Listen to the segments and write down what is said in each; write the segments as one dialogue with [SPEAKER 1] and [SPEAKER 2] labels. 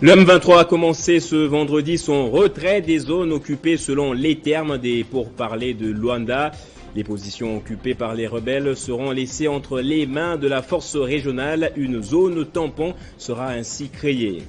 [SPEAKER 1] Le M23 a commencé ce vendredi son retrait des zones occupées selon les termes des pourparlers de Luanda. Les positions occupées par les rebelles seront laissées entre les mains de la force régionale. Une zone tampon sera ainsi créée.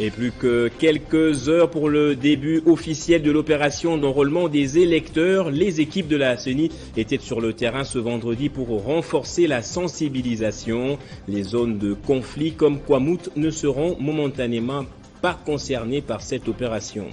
[SPEAKER 1] Et plus que quelques heures pour le début officiel de l'opération d'enrôlement des électeurs, les équipes de la CENI étaient sur le terrain ce vendredi pour renforcer la sensibilisation. Les zones de conflit comme Kwamouth ne seront momentanément pas concernées par cette opération.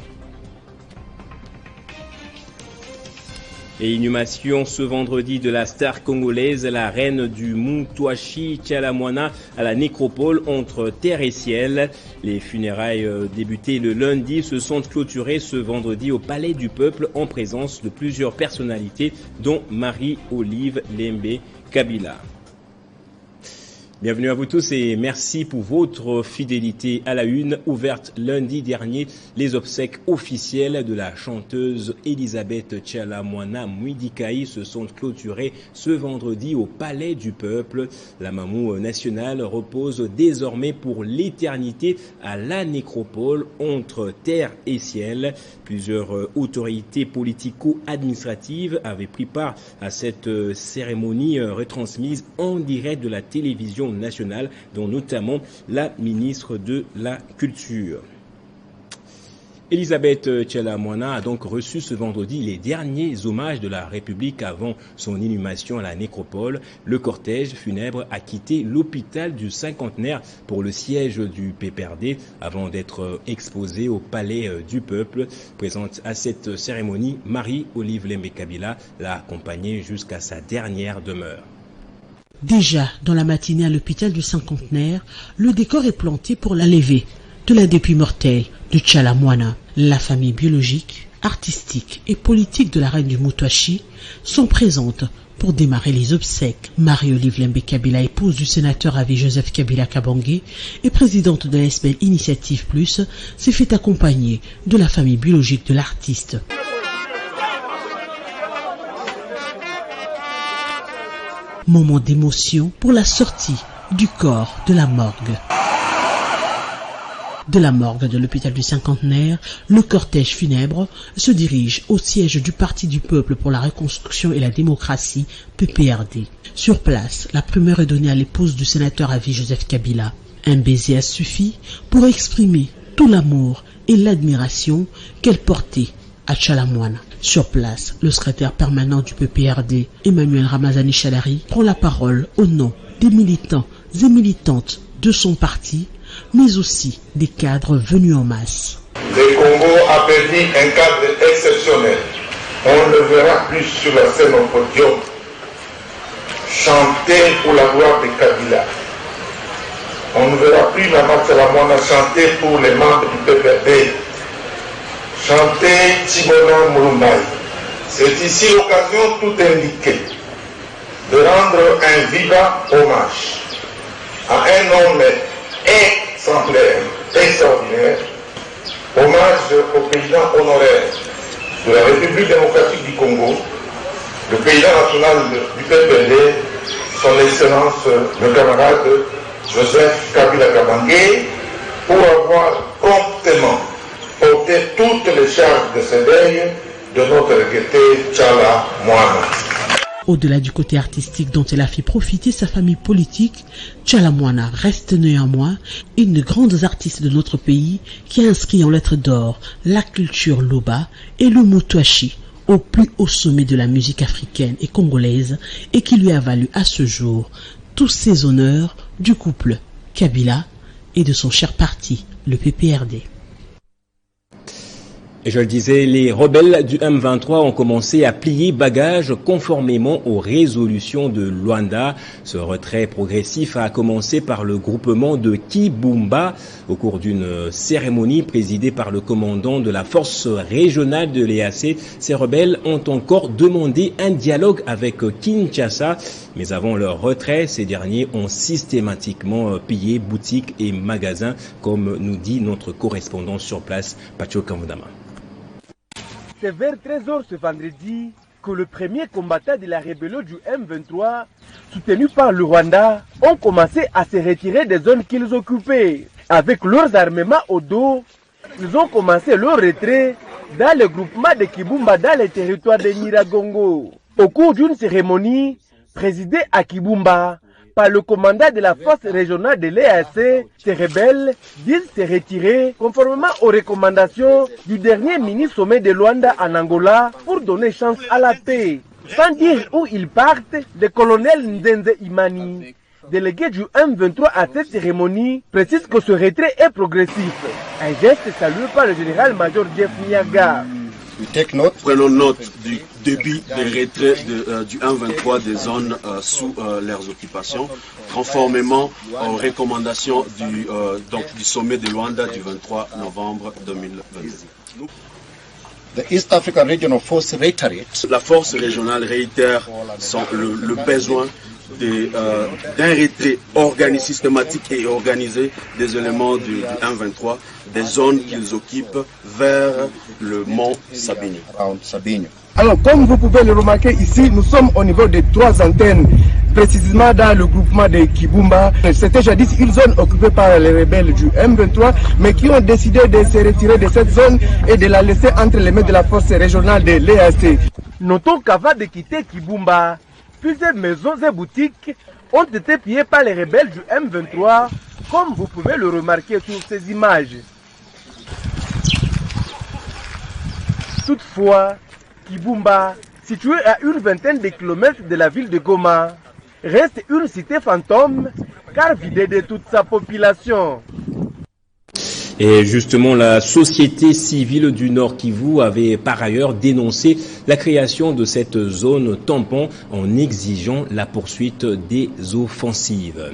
[SPEAKER 1] Et inhumation ce vendredi de la star congolaise, la reine du Mutwashi Tchalamwana à la nécropole entre terre et ciel. Les funérailles débutées le lundi se sont clôturées ce vendredi au Palais du Peuple en présence de plusieurs personnalités dont Marie-Olive Lembe Kabila. Bienvenue à vous tous et merci pour votre fidélité à la une. Ouverte lundi dernier, les obsèques officielles de la chanteuse Elisabeth Tchalamwana Mwidikaï se sont clôturées ce vendredi au Palais du Peuple. La Mamou nationale repose désormais pour l'éternité à la nécropole entre terre et ciel. Plusieurs autorités politico-administratives avaient pris part à cette cérémonie retransmise en direct de la télévision nationale, dont notamment la ministre de la Culture. Elisabeth Tchalamwana a donc reçu ce vendredi les derniers hommages de la République avant son inhumation à la nécropole. Le cortège funèbre a quitté l'hôpital du Cinquantenaire pour le siège du PPRD avant d'être exposé au Palais du Peuple. Présente à cette cérémonie, Marie-Olive Lembe Kabila l'a accompagnée jusqu'à sa dernière demeure.
[SPEAKER 2] Déjà, dans la matinée à l'hôpital du Cinquantenaire, le décor est planté pour la levée de la dépouille mortelle de Tchalamwana. La famille biologique, artistique et politique de la reine du Mutwashi sont présentes pour démarrer les obsèques. Marie-Olive Lembe Kabila, épouse du sénateur à vie Joseph Kabila Kabange et présidente de la SBL Initiative Plus, s'est fait accompagner de la famille biologique de l'artiste. Moment d'émotion pour la sortie du corps de la morgue. De la morgue de l'hôpital du Cinquantenaire, le cortège funèbre se dirige au siège du Parti du Peuple pour la Reconstruction et la Démocratie, PPRD. Sur place, la primeur est donnée à l'épouse du sénateur à vie Joseph Kabila. Un baiser a suffi pour exprimer tout l'amour et l'admiration qu'elle portait à Tchalamwana. Sur place, le secrétaire permanent du PPRD, Emmanuel Ramazani Chalari, prend la parole au nom des militants et militantes de son parti, mais aussi des cadres venus en masse.
[SPEAKER 3] Le Congo a perdu un cadre exceptionnel. On ne verra plus sur la scène au podium chanter pour la gloire de Kabila. On ne verra plus Maman Tchalamwana chanter pour les membres du PPRD. Chanter Tchibona Moulumbaï. C'est ici l'occasion tout indiquée de rendre un vivant hommage à un homme exemplaire, extraordinaire, hommage au président honoraire de la République démocratique du Congo, le président national du PPRD, son Excellence le camarade Joseph Kabila Kabange, pour avoir promptement porter toutes les charges de ce deuil de notre regretté Tchalamwana.
[SPEAKER 2] Au-delà du côté artistique dont elle a fait profiter sa famille politique, Tchalamwana reste néanmoins une des grandes artistes de notre pays qui a inscrit en lettres d'or la culture Loba et le Mutwashi au plus haut sommet de la musique africaine et congolaise et qui lui a valu à ce jour tous ces honneurs du couple Kabila et de son cher parti, le PPRD.
[SPEAKER 1] Et je le disais, les rebelles du M23 ont commencé à plier bagages conformément aux résolutions de Luanda. Ce retrait progressif a commencé par le groupement de Kibumba au cours d'une cérémonie présidée par le commandant de la force régionale de l'EAC. Ces rebelles ont encore demandé un dialogue avec Kinshasa, mais avant leur retrait, ces derniers ont systématiquement pillé boutiques et magasins, comme nous dit notre correspondant sur place, Pacho Kamvudama.
[SPEAKER 4] C'est vers 13h ce vendredi que le premier combattant de la rébellion du M23 soutenus par le Rwanda, ont commencé à se retirer des zones qu'ils occupaient. Avec leurs armements au dos, ils ont commencé leur retrait dans le groupement de Kibumba dans le territoire de Nyiragongo. Au cours d'une cérémonie présidée à Kibumba par le commandant de la force régionale de l'EAC, ces rebelles disent se retirer conformément aux recommandations du dernier mini-sommet de Luanda en Angola pour donner chance à la paix. Sans dire où ils partent, le colonel Nzenze Imani, délégué du M23 à cette cérémonie, précise que ce retrait est progressif. Un geste salué par le général-major Jeff Niaga.
[SPEAKER 5] Prenons note du début des retraits du 1-23 des zones sous leurs occupations, conformément aux recommandations du sommet de Luanda du 23 novembre 2022. La force régionale réitère le besoin d'un retrait systématique et organisé des éléments du 1-23 des zones qu'ils occupent vers le mont Sabini.
[SPEAKER 4] Alors, comme vous pouvez le remarquer ici, nous sommes au niveau de 3 antennes, précisément dans le groupement de Kibumba. C'était jadis une zone occupée par les rebelles du M23, mais qui ont décidé de se retirer de cette zone et de la laisser entre les mains de la force régionale de l'EAC. Notons qu'avant de quitter Kibumba, plusieurs maisons et boutiques ont été pillées par les rebelles du M23, comme vous pouvez le remarquer sur ces images. Toutefois, Kibumba, situé à une vingtaine de kilomètres de la ville de Goma, reste une cité fantôme car vidée de toute sa population.
[SPEAKER 1] Et justement, la société civile du Nord Kivu avait par ailleurs dénoncé la création de cette zone tampon en exigeant la poursuite des offensives.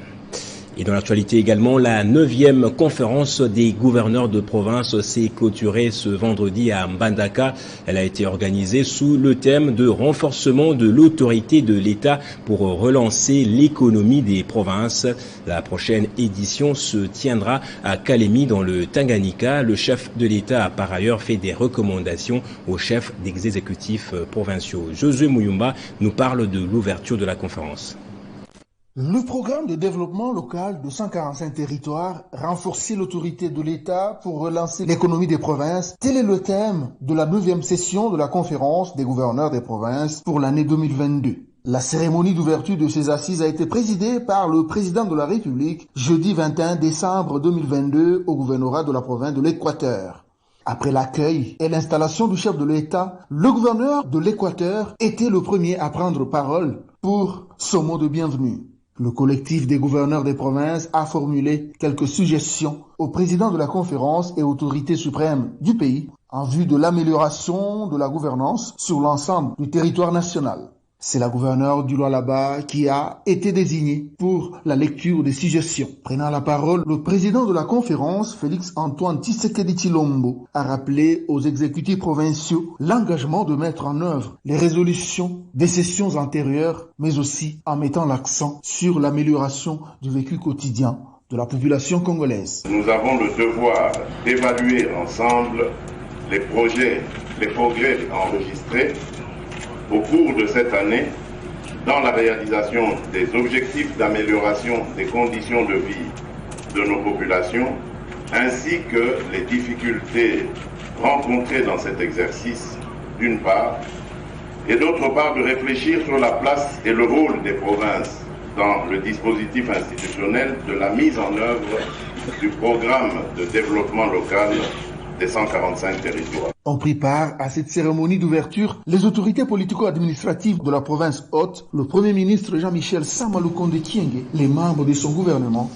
[SPEAKER 1] Et dans l'actualité également, la 9e conférence des gouverneurs de province s'est clôturée ce vendredi à Mbandaka. Elle a été organisée sous le thème de renforcement de l'autorité de l'État pour relancer l'économie des provinces. La prochaine édition se tiendra à Kalemi dans le Tanganyika. Le chef de l'État a par ailleurs fait des recommandations aux chefs d'exécutifs provinciaux. Josué Muyumba nous parle de l'ouverture de la conférence.
[SPEAKER 6] Le programme de développement local de 145 territoires, renforcer l'autorité de l'État pour relancer l'économie des provinces, tel est le thème de la 9e session de la conférence des gouverneurs des provinces pour l'année 2022. La cérémonie d'ouverture de ces assises a été présidée par le président de la République jeudi 21 décembre 2022 au gouvernorat de la province de l'Équateur. Après l'accueil et l'installation du chef de l'État, le gouverneur de l'Équateur était le premier à prendre parole pour son mot de bienvenue. Le collectif des gouverneurs des provinces a formulé quelques suggestions au président de la conférence et autorité suprême du pays en vue de l'amélioration de la gouvernance sur l'ensemble du territoire national. C'est la gouverneure du Lualaba qui a été désignée pour la lecture des suggestions. Prenant la parole, le président de la conférence, Félix-Antoine Tshisekedi Tshilombo, a rappelé aux exécutifs provinciaux l'engagement de mettre en œuvre les résolutions des sessions antérieures, mais aussi en mettant l'accent sur l'amélioration du vécu quotidien de la population congolaise.
[SPEAKER 3] Nous avons le devoir d'évaluer ensemble les projets, les progrès enregistrés au cours de cette année dans la réalisation des objectifs d'amélioration des conditions de vie de nos populations, ainsi que les difficultés rencontrées dans cet exercice, d'une part, et d'autre part de réfléchir sur la place et le rôle des provinces dans le dispositif institutionnel de la mise en œuvre du programme de développement local des 145 territoires.
[SPEAKER 6] On prit part à cette cérémonie d'ouverture les autorités politico-administratives de la province haute, le Premier ministre Jean-Michel Samalukonde Kyenge, les membres de son gouvernement.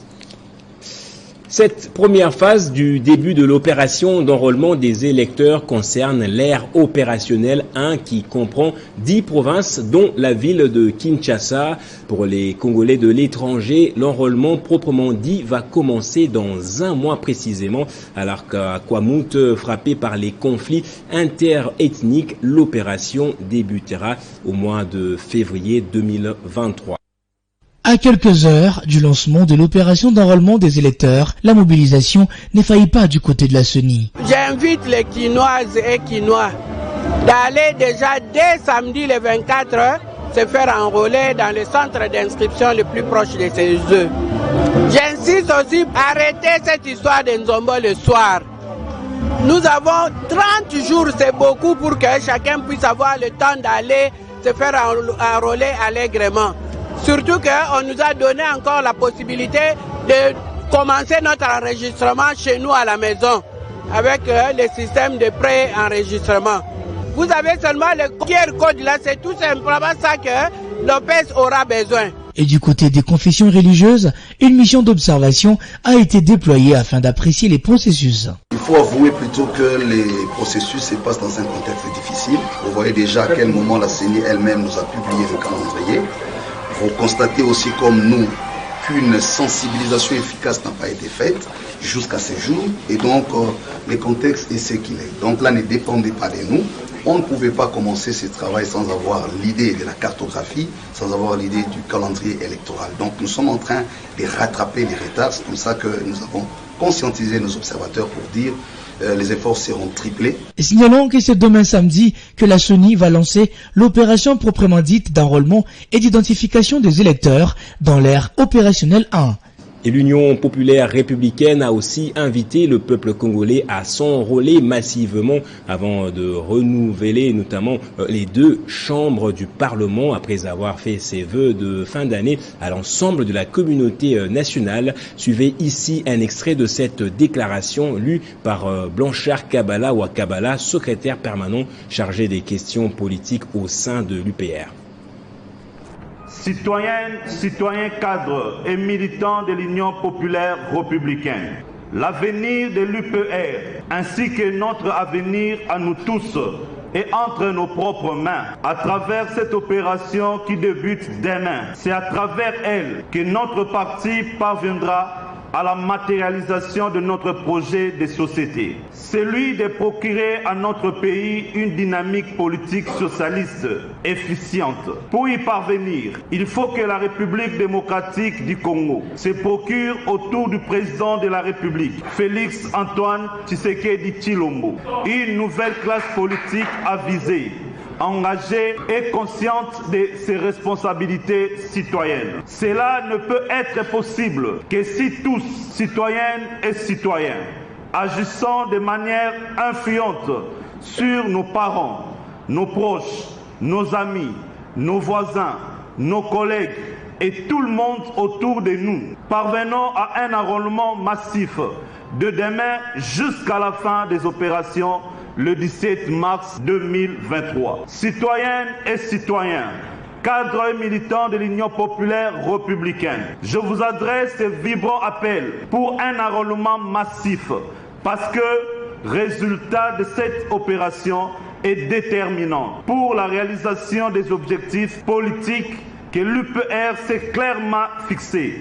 [SPEAKER 1] Cette première phase du début de l'opération d'enrôlement des électeurs concerne l'ère opérationnelle 1 qui comprend 10 provinces dont la ville de Kinshasa. Pour les Congolais de l'étranger, l'enrôlement proprement dit va commencer dans un mois précisément, alors qu'à Kwamouth, frappé par les conflits interethniques, l'opération débutera au mois de février 2023.
[SPEAKER 2] À quelques heures du lancement de l'opération d'enrôlement des électeurs, la mobilisation ne faillit pas du côté de la CENI.
[SPEAKER 7] J'invite les Quinoises et Quinois d'aller déjà dès samedi le 24 se faire enrôler dans le centre d'inscription le plus proche de chez eux. J'insiste aussi, arrêtez cette histoire de Nzombo le soir. Nous avons 30 jours, c'est beaucoup pour que chacun puisse avoir le temps d'aller se faire enrôler allègrement. Surtout qu'on nous a donné encore la possibilité de commencer notre enregistrement chez nous à la maison avec le système de pré-enregistrement. Vous avez seulement le QR code là, c'est tout simplement ça que l'OPES aura besoin.
[SPEAKER 2] Et du côté des confessions religieuses, une mission d'observation a été déployée afin d'apprécier les processus.
[SPEAKER 8] Il faut avouer plutôt que les processus se passent dans un contexte difficile. Vous voyez déjà à quel moment la CENI elle-même nous a publié le calendrier. Vous constatez aussi comme nous qu'une sensibilisation efficace n'a pas été faite jusqu'à ce jour. Et donc le contexte est ce qu'il est. Donc là ne dépendait pas de nous. On ne pouvait pas commencer ce travail sans avoir l'idée de la cartographie, sans avoir l'idée du calendrier électoral. Donc nous sommes en train de rattraper les retards. C'est comme ça que nous avons conscientisé nos observateurs pour dire les efforts seront triplés.
[SPEAKER 2] Et signalons que c'est demain samedi que la CENI va lancer l'opération proprement dite d'enrôlement et d'identification des électeurs dans l'ère opérationnelle 1.
[SPEAKER 1] Et l'Union populaire républicaine a aussi invité le peuple congolais à s'enrôler massivement avant de renouveler notamment les 2 chambres du Parlement après avoir fait ses vœux de fin d'année à l'ensemble de la communauté nationale. Suivez ici un extrait de cette déclaration lue par Blanchard Kabala Wakabala, secrétaire permanent chargé des questions politiques au sein de l'UPR.
[SPEAKER 9] Citoyennes, citoyens cadres et militants de l'Union populaire républicaine, l'avenir de l'UPR ainsi que notre avenir à nous tous est entre nos propres mains. À travers cette opération qui débute demain, c'est à travers elle que notre parti parviendra à la matérialisation de notre projet de société. Celui de procurer à notre pays une dynamique politique socialiste efficiente. Pour y parvenir, il faut que la République démocratique du Congo se procure autour du président de la République, Félix Antoine Tshisekedi Tshilombo, une nouvelle classe politique avisée, engagée et consciente de ses responsabilités citoyennes. Cela ne peut être possible que si tous, citoyennes et citoyens, agissant de manière influente sur nos parents, nos proches, nos amis, nos voisins, nos collègues et tout le monde autour de nous, parvenons à un enrôlement massif de demain jusqu'à la fin des opérations le 17 mars 2023. Citoyennes et citoyens, cadres et militants de l'Union populaire républicaine, je vous adresse ce vibrant appel pour un enrôlement massif parce que le résultat de cette opération est déterminant pour la réalisation des objectifs politiques que l'UPR s'est clairement fixés.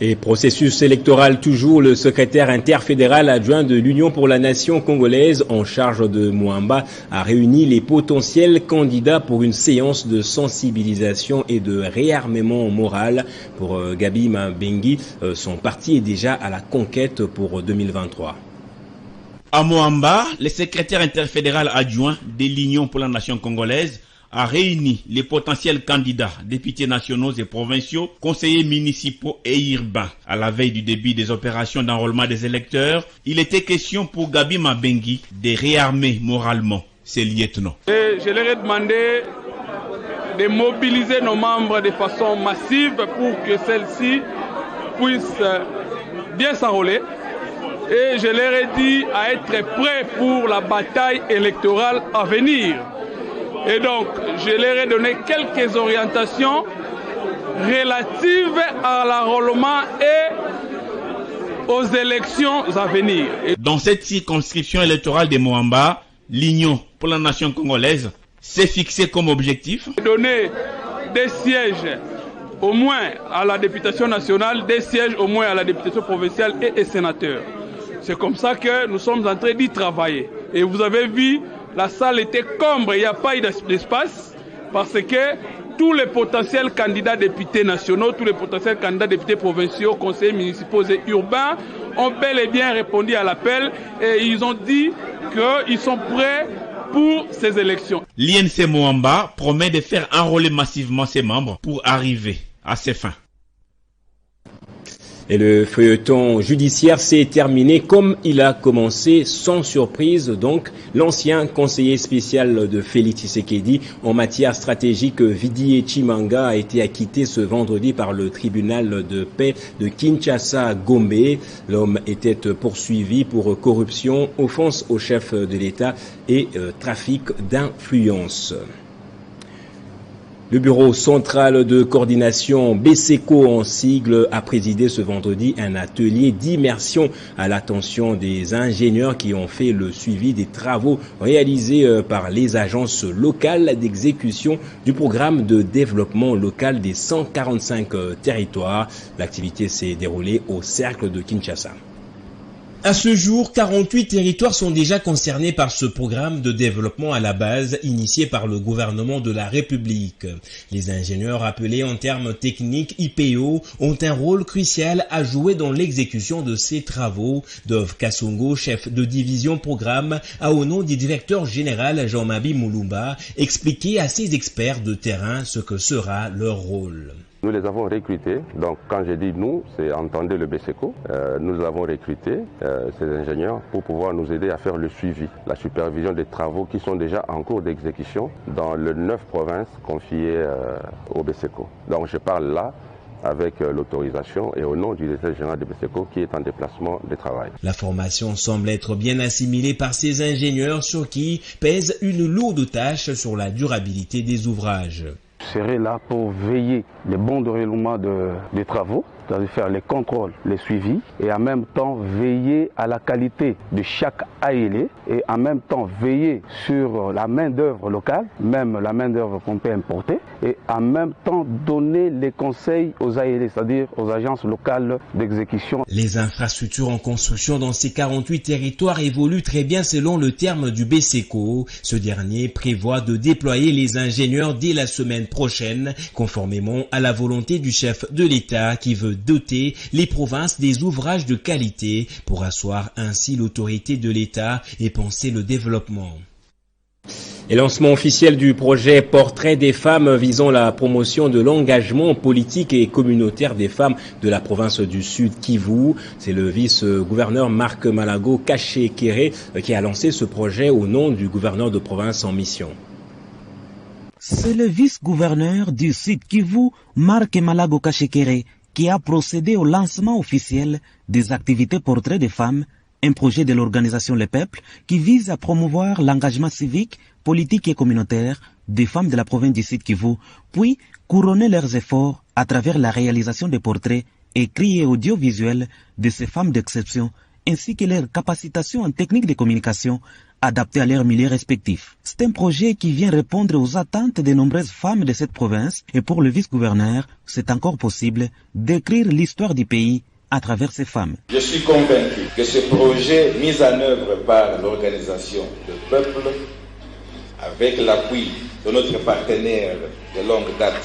[SPEAKER 1] Et processus électoral toujours, le secrétaire interfédéral adjoint de l'Union pour la nation congolaise en charge de Mwamba a réuni les potentiels candidats pour une séance de sensibilisation et de réarmement moral. Pour Gabi Mabengi, son parti est déjà à la conquête pour 2023.
[SPEAKER 10] À Mwamba, le secrétaire interfédéral adjoint de l'Union pour la nation congolaise a réuni les potentiels candidats, députés nationaux et provinciaux, conseillers municipaux et urbains. À la veille du début des opérations d'enrôlement des électeurs, il était question pour Gabi Mabengi de réarmer moralement ses lieutenants.
[SPEAKER 11] Et je leur ai demandé de mobiliser nos membres de façon massive pour que celles-ci puissent bien s'enrôler. Et je leur ai dit à être prêts pour la bataille électorale à venir. Et donc, je leur ai donné quelques orientations relatives à l'enrôlement et aux élections à venir.
[SPEAKER 10] Dans cette circonscription électorale de Mwamba, l'Union pour la nation congolaise s'est fixée comme objectif
[SPEAKER 11] donner des sièges au moins à la députation nationale, des sièges au moins à la députation provinciale et sénateurs. C'est comme ça que nous sommes en train d'y travailler. Et vous avez vu, la salle était comble, il n'y a pas eu d'espace parce que tous les potentiels candidats députés nationaux, tous les potentiels candidats députés provinciaux, conseillers municipaux et urbains ont bel et bien répondu à l'appel et ils ont dit qu'ils sont prêts pour ces élections.
[SPEAKER 10] L'INC Moamba promet de faire enrôler massivement ses membres pour arriver à ses fins.
[SPEAKER 1] Et le feuilleton judiciaire s'est terminé comme il a commencé, sans surprise. Donc, l'ancien conseiller spécial de Félix Tshisekedi en matière stratégique, Vidi Chimanga, a été acquitté ce vendredi par le tribunal de paix de Kinshasa-Gombe. L'homme était poursuivi pour corruption, offense au chef de l'État et trafic d'influence. Le bureau central de coordination BSECO en sigle a présidé ce vendredi un atelier d'immersion à l'attention des ingénieurs qui ont fait le suivi des travaux réalisés par les agences locales d'exécution du programme de développement local des 145 territoires. L'activité s'est déroulée au cercle de Kinshasa.
[SPEAKER 12] À ce jour, 48 territoires sont déjà concernés par ce programme de développement à la base initié par le gouvernement de la République. Les ingénieurs appelés en termes techniques IPO ont un rôle crucial à jouer dans l'exécution de ces travaux. Dove Kassongo, chef de division programme, a au nom du directeur général Jean-Mabi Moulumba expliqué à ses experts de terrain ce que sera leur rôle.
[SPEAKER 13] Nous les avons recrutés, donc quand je dis nous, c'est entendez le BSECO. Nous avons recruté ces ingénieurs pour pouvoir nous aider à faire le suivi, la supervision des travaux qui sont déjà en cours d'exécution dans les 9 provinces confiées au BSECO. Donc je parle là avec l'autorisation et au nom du directeur général de BSECO qui est en déplacement de travail.
[SPEAKER 12] La formation semble être bien assimilée par ces ingénieurs sur qui pèse une lourde tâche sur la durabilité des ouvrages.
[SPEAKER 14] Je serai là pour veiller le bon déroulement des travaux, c'est-à-dire faire les contrôles, les suivis, et en même temps veiller à la qualité de chaque AELE, et en même temps veiller sur la main-d'œuvre locale, même la main-d'œuvre qu'on peut importer, et en même temps donner les conseils aux AELE, c'est-à-dire aux agences locales d'exécution.
[SPEAKER 12] Les infrastructures en construction dans ces 48 territoires évoluent très bien selon le terme du BSECO. Ce dernier prévoit de déployer les ingénieurs dès la semaine prochaine, conformément à la volonté du chef de l'État qui veut doter les provinces des ouvrages de qualité pour asseoir ainsi l'autorité de l'État et penser le développement.
[SPEAKER 1] Et lancement officiel du projet Portrait des femmes visant la promotion de l'engagement politique et communautaire des femmes de la province du Sud Kivu. C'est le vice-gouverneur Marc Malago Kashekere qui a lancé ce projet au nom du gouverneur de province en mission.
[SPEAKER 15] C'est le vice-gouverneur du Sud Kivu, Marc Malago Kashekere, qui a procédé au lancement officiel des activités Portrait des femmes, un projet de l'organisation Le Peuple qui vise à promouvoir l'engagement civique, politique et communautaire des femmes de la province du Sud Kivu, puis couronner leurs efforts à travers la réalisation des portraits écrits et audiovisuels de ces femmes d'exception, ainsi que leur capacitation en technique de communication adaptée à leurs milieux respectifs. C'est un projet qui vient répondre aux attentes de nombreuses femmes de cette province et pour le vice-gouverneur, c'est encore possible d'écrire l'histoire du pays à travers ces femmes.
[SPEAKER 16] Je suis convaincu que ce projet mis en œuvre par l'organisation Le Peuple, avec l'appui de notre partenaire de longue date,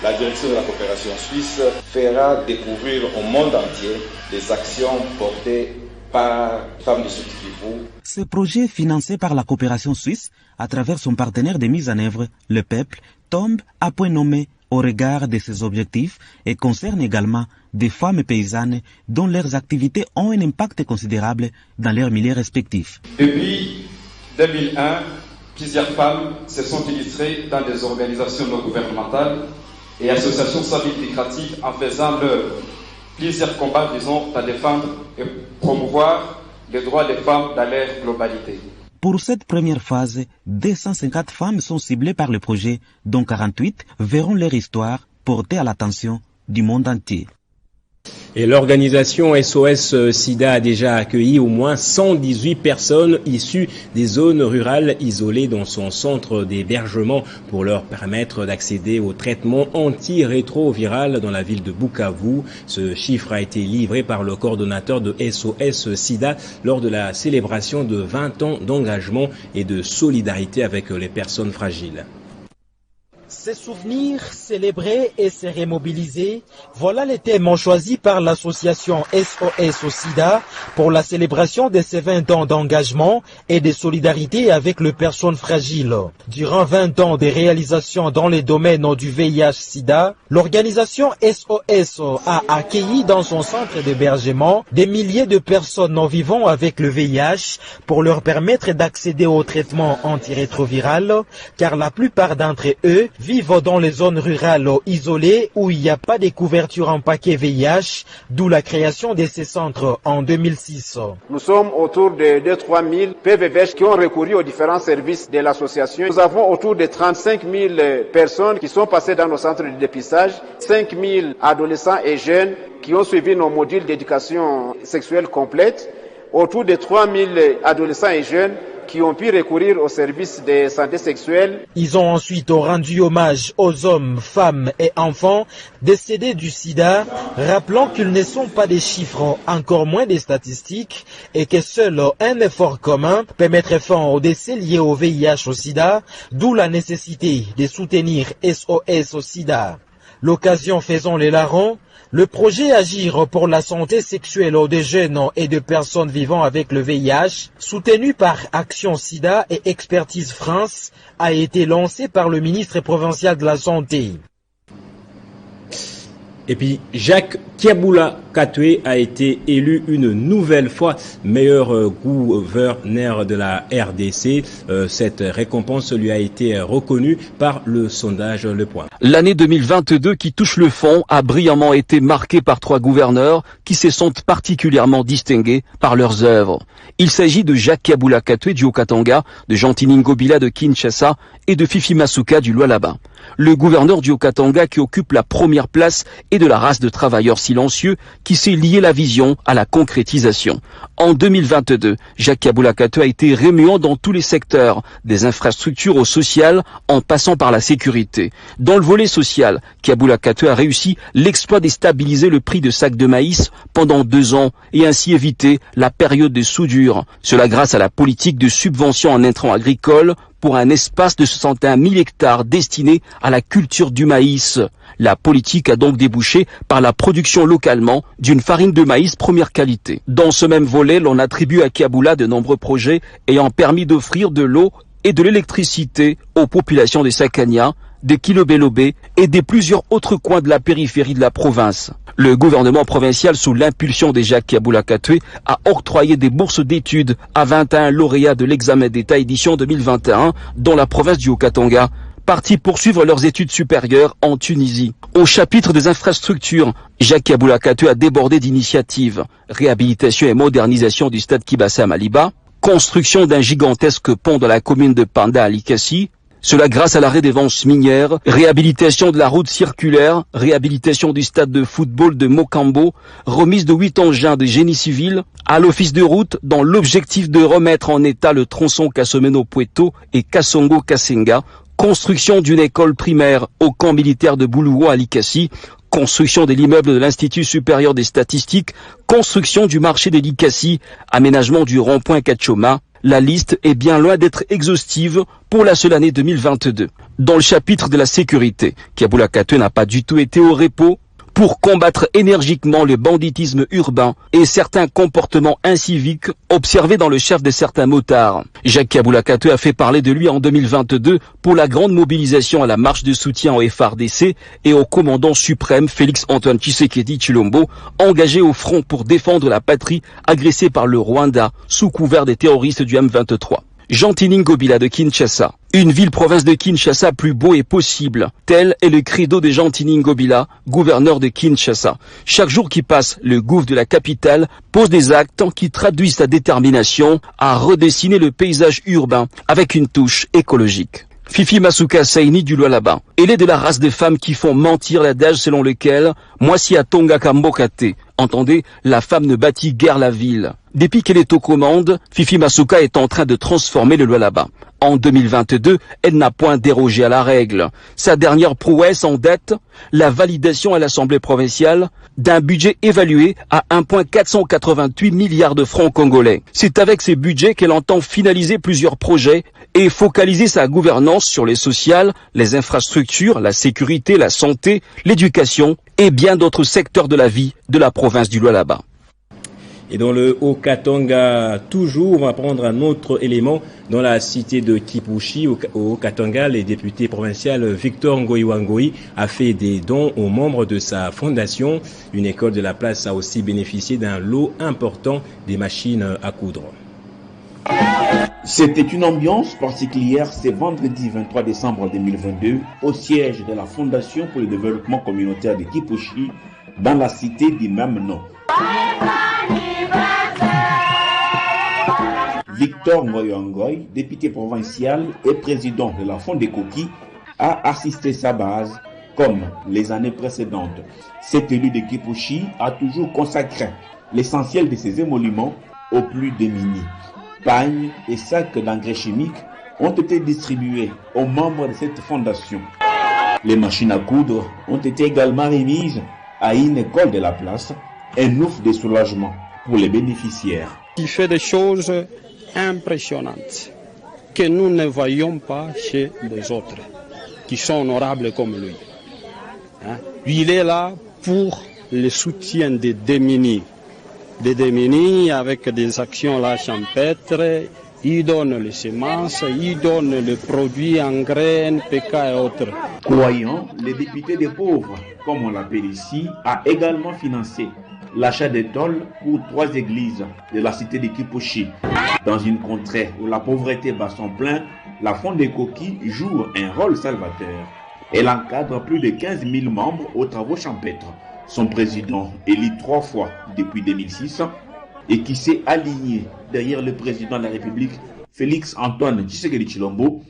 [SPEAKER 16] la direction de la coopération suisse, fera découvrir au monde entier les actions portées par les femmes du Sud Kivu.
[SPEAKER 15] Ce projet financé par la coopération suisse, à travers son partenaire de mise en œuvre, Le Peuple, tombe à point nommé au regard de ses objectifs et concerne également des femmes paysannes dont leurs activités ont un impact considérable dans leurs milieux respectifs.
[SPEAKER 17] Depuis 2001, plusieurs femmes se sont illustrées dans des organisations non gouvernementales et associations sans but lucratif en faisant plusieurs combats visant à défendre et promouvoir les droits des femmes dans leur globalité.
[SPEAKER 15] Pour cette première phase, 250 femmes sont ciblées par le projet, dont 48 verront leur histoire portée à l'attention du monde entier.
[SPEAKER 1] Et l'organisation SOS Sida a déjà accueilli au moins 118 personnes issues des zones rurales isolées dans son centre d'hébergement pour leur permettre d'accéder au traitement antirétroviral dans la ville de Bukavu. Ce chiffre a été livré par le coordonnateur de SOS Sida lors de la célébration de 20 ans d'engagement et de solidarité avec les personnes fragiles.
[SPEAKER 18] Se souvenir, célébrer et se remobiliser, voilà les thèmes choisis par l'association SOS au SIDA pour la célébration de ses 20 ans d'engagement et de solidarité avec les personnes fragiles. Durant 20 ans de réalisations dans les domaines du VIH-SIDA, l'organisation SOS a accueilli dans son centre d'hébergement des milliers de personnes vivant avec le VIH pour leur permettre d'accéder au traitement antirétroviral, car la plupart d'entre eux vivent dans les zones rurales isolées où il n'y a pas de couverture en paquet VIH, d'où la création de ces centres en 2006.
[SPEAKER 19] Nous sommes autour de 2-3 000 PVVH qui ont recouru aux différents services de l'association. Nous avons autour de 35 000 personnes qui sont passées dans nos centres de dépistage, 5 000 adolescents et jeunes qui ont suivi nos modules d'éducation sexuelle complète, autour de 3 000 adolescents et jeunes qui ont pu recourir aux services de santé sexuelle.
[SPEAKER 18] Ils ont ensuite rendu hommage aux hommes, femmes et enfants décédés du sida, rappelant qu'ils ne sont pas des chiffres, encore moins des statistiques, et que seul un effort commun peut mettre fin aux décès liés au VIH au sida, d'où la nécessité de soutenir SOS au sida. L'occasion faisant les larrons, le projet Agir pour la santé sexuelle des jeunes et de personnes vivant avec le VIH, soutenu par Action Sida et Expertise France, a été lancé par le ministre provincial de la Santé.
[SPEAKER 1] Et puis, Jacques Kiaboula Katoué a été élu une nouvelle fois meilleur gouverneur de la RDC. Cette récompense lui a été reconnue par le sondage Le Point.
[SPEAKER 20] L'année 2022 qui touche le fond a brillamment été marquée par 3 gouverneurs qui se sont particulièrement distingués par leurs œuvres. Il s'agit de Jacques Kiaboula Katoué du Haut-Katanga, de Gentini Ngobila de Kinshasa et de Fifi Masuka du Lualaba. Le gouverneur du Haut-Katanga qui occupe la première place est de la race de travailleurs silencieux qui sait lier la vision à la concrétisation. En 2022, Jacques Kiaboula Katoué a été remuant dans tous les secteurs, des infrastructures au social en passant par la sécurité. Dans le volet social, Kiaboula Katoué a réussi l'exploit de stabiliser le prix de sacs de maïs pendant 2 ans et ainsi éviter la période de soudure. Cela grâce à la politique de subvention en intrants agricoles pour un espace de 61 000 hectares destiné à la culture du maïs. La politique a donc débouché par la production localement d'une farine de maïs première qualité. Dans ce même volet, l'on attribue à Kiaboula de nombreux projets ayant permis d'offrir de l'eau et de l'électricité aux populations des Sakania, des Kilobélobé et des plusieurs autres coins de la périphérie de la province. Le gouvernement provincial, sous l'impulsion de Jacques Kiaboula Katoué, a octroyé des bourses d'études à 21 lauréats de l'examen d'État édition 2021 dans la province du Haut-Katanga, partis poursuivre leurs études supérieures en Tunisie. Au chapitre des infrastructures, Jacques Kiaboula Katoué a débordé d'initiatives. Réhabilitation et modernisation du stade Kibassa à Maliba, construction d'un gigantesque pont dans la commune de Panda à Likassi, cela grâce à la redevance minière, réhabilitation de la route circulaire, réhabilitation du stade de football de Mokambo, remise de 8 engins de génie civil à l'office de route dans l'objectif de remettre en état le tronçon Kasomeno-Pueto et Kasongo-Kasenga, construction d'une école primaire au camp militaire de Boulouo à Likassi, construction de l'immeuble de l'Institut supérieur des statistiques, construction du marché de Likassi, aménagement du rond-point Kachoma. La liste est bien loin d'être exhaustive pour la seule année 2022. Dans le chapitre de la sécurité, Kiaboula Katoué n'a pas du tout été au repos pour combattre énergiquement le banditisme urbain et certains comportements inciviques observés dans le chef de certains motards. Jacques Kiaboula Katoué a fait parler de lui en 2022 pour la grande mobilisation à la marche de soutien au FARDC et au commandant suprême Félix-Antoine Tshisekedi Tshilombo, engagé au front pour défendre la patrie agressée par le Rwanda sous couvert des terroristes du M23. Gentini Ngobila de Kinshasa. Une ville-province de Kinshasa plus beau et possible. Tel est le credo de Gentini Ngobila, gouverneur de Kinshasa. Chaque jour qui passe, le gouvernement de la capitale pose des actes qui traduisent sa détermination à redessiner le paysage urbain avec une touche écologique. Fifi Masuka Saini du Lualaba. Elle est de la race des femmes qui font mentir l'adage selon lequel « Moi si à Tonga Kambokate ». Entendez, la femme ne bâtit guère la ville. Depuis qu'elle est aux commandes, Fifi Masuka est en train de transformer le Lualaba. En 2022, elle n'a point dérogé à la règle. Sa dernière prouesse en dette, la validation à l'Assemblée provinciale d'un budget évalué à 1,488 milliards de francs congolais. C'est avec ces budgets qu'elle entend finaliser plusieurs projets et focaliser sa gouvernance sur les sociales, les infrastructures, la sécurité, la santé, l'éducation et bien d'autres secteurs de la vie de la province du Lualaba.
[SPEAKER 1] Et dans le Haut-Katanga, toujours, on va prendre un autre élément. Dans la cité de Kipushi, au Haut-Katanga, les députés provinciaux Victor Ngoyi a fait des dons aux membres de sa fondation. Une école de la place a aussi bénéficié d'un lot important des machines à coudre.
[SPEAKER 21] C'était une ambiance particulière ce vendredi 23 décembre 2022 au siège de la Fondation pour le développement communautaire de Kipushi dans la cité du même nom. Victor Ngoyi, député provincial et président de la Fondécoki, a assisté sa base comme les années précédentes. Cet élu de Kipushi a toujours consacré l'essentiel de ses émoluments aux plus démunis. Pagnes et sacs d'engrais chimiques ont été distribués aux membres de cette fondation. Les machines à coudre ont été également remises à une école de la place, un ouf de soulagement pour les bénéficiaires.
[SPEAKER 22] Il fait des choses impressionnantes que nous ne voyons pas chez les autres qui sont honorables comme lui. Il est là pour le soutien des démunis. Des démunis avec des actions là champêtres, il donne les semences, il donne les produits engrais, NPK et autres.
[SPEAKER 21] Croyant, le député des pauvres, comme on l'appelle ici, a également financé l'achat des tôles pour 3 églises de la cité de Kipushi. Dans une contrée où la pauvreté bat son plein, la Fondécoki joue un rôle salvateur. Elle encadre plus de 15 000 membres aux travaux champêtres. Son président, élu 3 fois depuis 2006, et qui s'est aligné derrière le président de la République, Félix Antoine Tshisekedi Tshilombo.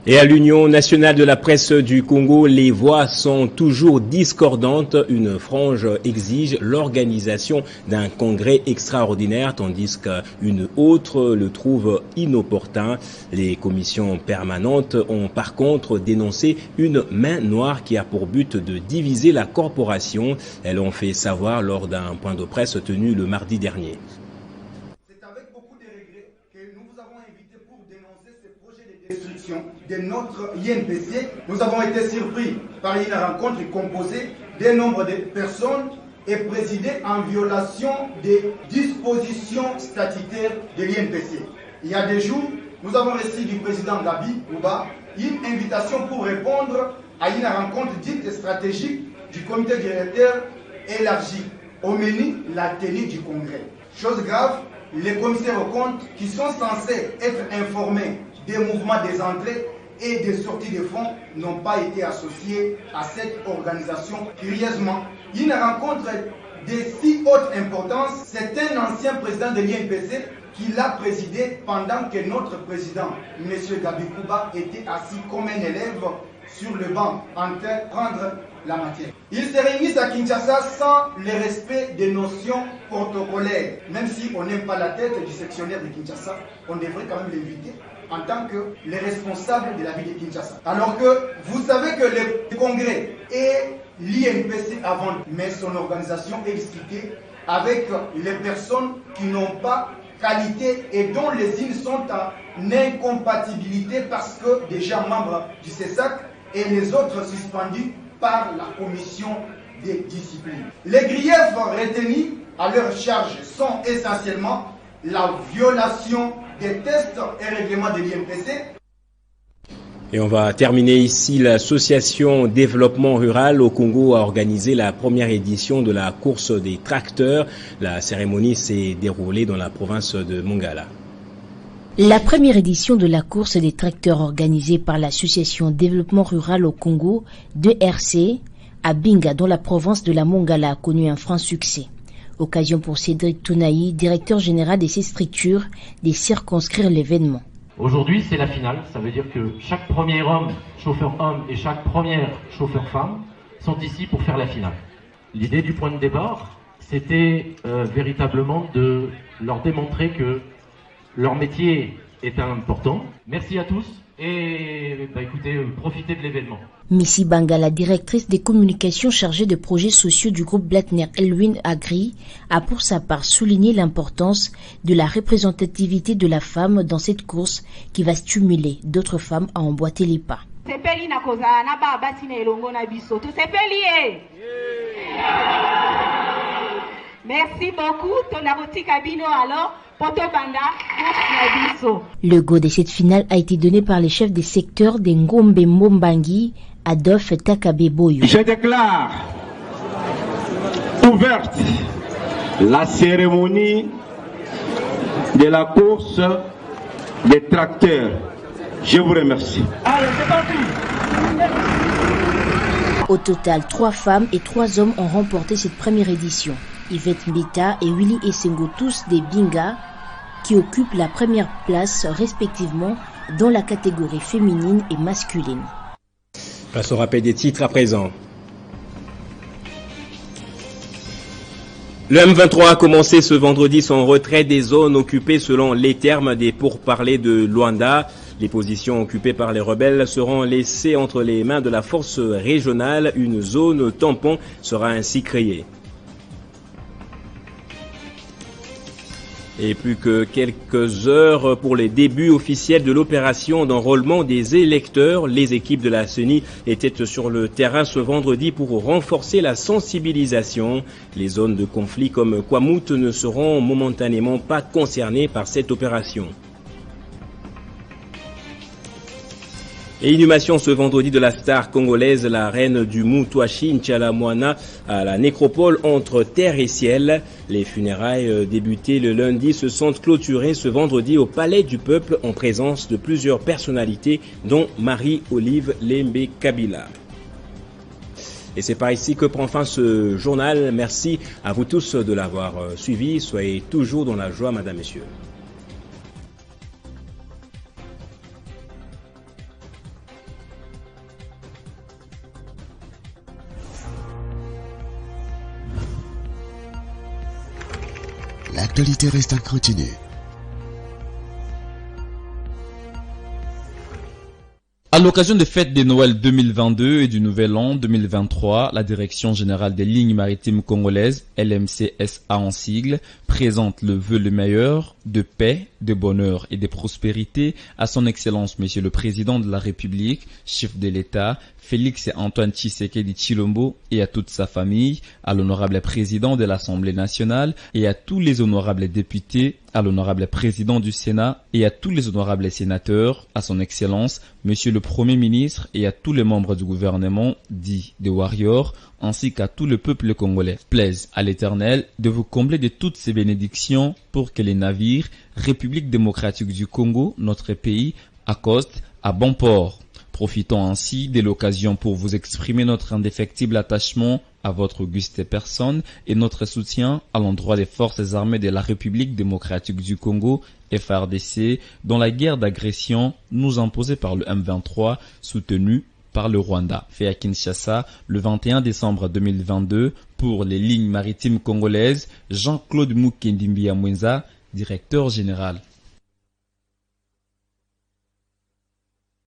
[SPEAKER 1] Et à l'Union nationale de la presse du Congo, les voix sont toujours discordantes. Une frange exige l'organisation d'un congrès extraordinaire, tandis qu'une autre le trouve inopportun. Les commissions permanentes ont par contre dénoncé une main noire qui a pour but de diviser la corporation. Elles l'ont fait savoir lors d'un point de presse tenu le mardi dernier.
[SPEAKER 23] De notre INPC, nous avons été surpris par une rencontre composée d'un nombre de personnes et présidée en violation des dispositions statutaires de l'INPC. Il y a des jours, nous avons reçu du président Gabi Ouba une invitation pour répondre à une rencontre dite stratégique du comité directeur élargi, au menu la tenue du congrès. Chose grave, les commissaires aux comptes qui sont censés être informés des mouvements des entrées et des sorties de fonds n'ont pas été associés à cette organisation. Curieusement, une rencontre de si haute importance, c'est un ancien président de l'INPC qui l'a présidé pendant que notre président, M. Gabi Kouba, était assis comme un élève sur le banc en train de prendre la matière. Ils se réunissent à Kinshasa sans le respect des notions protocolaires. Même si on n'aime pas la tête du sectionnaire de Kinshasa, on devrait quand même l'inviter en tant que les responsables de la ville de Kinshasa. Alors que vous savez que le congrès et l'INPC avant, mais son organisation est discutée avec les personnes qui n'ont pas qualité et dont les îles sont en incompatibilité parce que déjà membres du CESAC et les autres suspendus par la commission des disciplines. Les griefs retenus à leur charge sont essentiellement la violation des tests et règlements de l'INPC.
[SPEAKER 1] Et on va terminer ici. L'association Développement Rural au Congo a organisé la première édition de la course des tracteurs. La cérémonie s'est déroulée dans la province de Mongala.
[SPEAKER 24] La première édition de la course des tracteurs organisée par l'association Développement Rural au Congo, 2RC, à Binga, dans la province de la Mongala, a connu un franc succès. Occasion pour Cédric Tounaï, directeur général des structures, de circonscrire l'événement.
[SPEAKER 25] Aujourd'hui, c'est la finale. Ça veut dire que chaque premier homme, chauffeur homme, et chaque première chauffeur femme sont ici pour faire la finale. L'idée du point de départ, c'était véritablement de leur démontrer que leur métier est important. Merci à tous et écoutez, profitez de l'événement.
[SPEAKER 24] Missy Banga, la directrice des communications chargée de projets sociaux du groupe Blattner Elwin Agri, a pour sa part souligné l'importance de la représentativité de la femme dans cette course qui va stimuler d'autres femmes à emboîter les pas.
[SPEAKER 3] Merci beaucoup, Tonaroti Kabino alors, Poto Banda,
[SPEAKER 24] Le go de cette finale a été donné par les chefs des secteurs de Ngombe Mbombangi, Adolphe Takabe Boyo.
[SPEAKER 4] Je déclare ouverte la cérémonie de la course des tracteurs. Je vous remercie.
[SPEAKER 3] Allez, c'est parti.
[SPEAKER 24] Au total, 3 femmes et 3 hommes ont remporté cette première édition. Yvette Mbita et Willy Essengo, tous des Binga, qui occupent la première place respectivement dans la catégorie féminine et masculine.
[SPEAKER 1] Place au rappel des titres à présent. Le M23 a commencé ce vendredi son retrait des zones occupées selon les termes des pourparlers de Luanda. Les positions occupées par les rebelles seront laissées entre les mains de la force régionale. Une zone tampon sera ainsi créée. Et plus que quelques heures pour les débuts officiels de l'opération d'enrôlement des électeurs, les équipes de la CENI étaient sur le terrain ce vendredi pour renforcer la sensibilisation. Les zones de conflit comme Kwamouth ne seront momentanément pas concernées par cette opération. Et inhumation ce vendredi de la star congolaise, la reine du Moutouachi, Nchala Moana, à la nécropole entre terre et ciel. Les funérailles débutées le lundi se sont clôturées ce vendredi au Palais du Peuple en présence de plusieurs personnalités, dont Marie-Olive Lembe Kabila. Et c'est par ici que prend fin ce journal. Merci à vous tous de l'avoir suivi. Soyez toujours dans la joie, madame, messieurs.
[SPEAKER 5] L'actualité reste incontinue.
[SPEAKER 6] À l'occasion des fêtes de Noël 2022 et du Nouvel An 2023, la Direction Générale des Lignes Maritimes Congolaises, LMCSA en sigle, présente le vœu le meilleur de paix, de bonheur et de prospérité à son Excellence Monsieur le Président de la République, chef de l'État, Félix Antoine Tshisekedi Tshilombo, et à toute sa famille, à l'honorable Président de l'Assemblée nationale et à tous les honorables députés, à l'honorable Président du Sénat et à tous les honorables sénateurs, à son Excellence Monsieur le Premier ministre et à tous les membres du gouvernement dit des Warriors, ainsi qu'à tout le peuple congolais. Plaise à l'Éternel de vous combler de toutes ces bénédictions pour que les navires République démocratique du Congo, notre pays, accostent à bon port. Profitons ainsi de l'occasion pour vous exprimer notre indéfectible attachement à votre auguste personne et notre soutien à l'endroit des forces armées de la République démocratique du Congo, FARDC, dans la guerre d'agression nous imposée par le M23, soutenu par le Rwanda. Fait à Kinshasa le 21 décembre 2022 pour les lignes maritimes congolaises, Jean-Claude Mukendi Mbiamwenza, directeur général.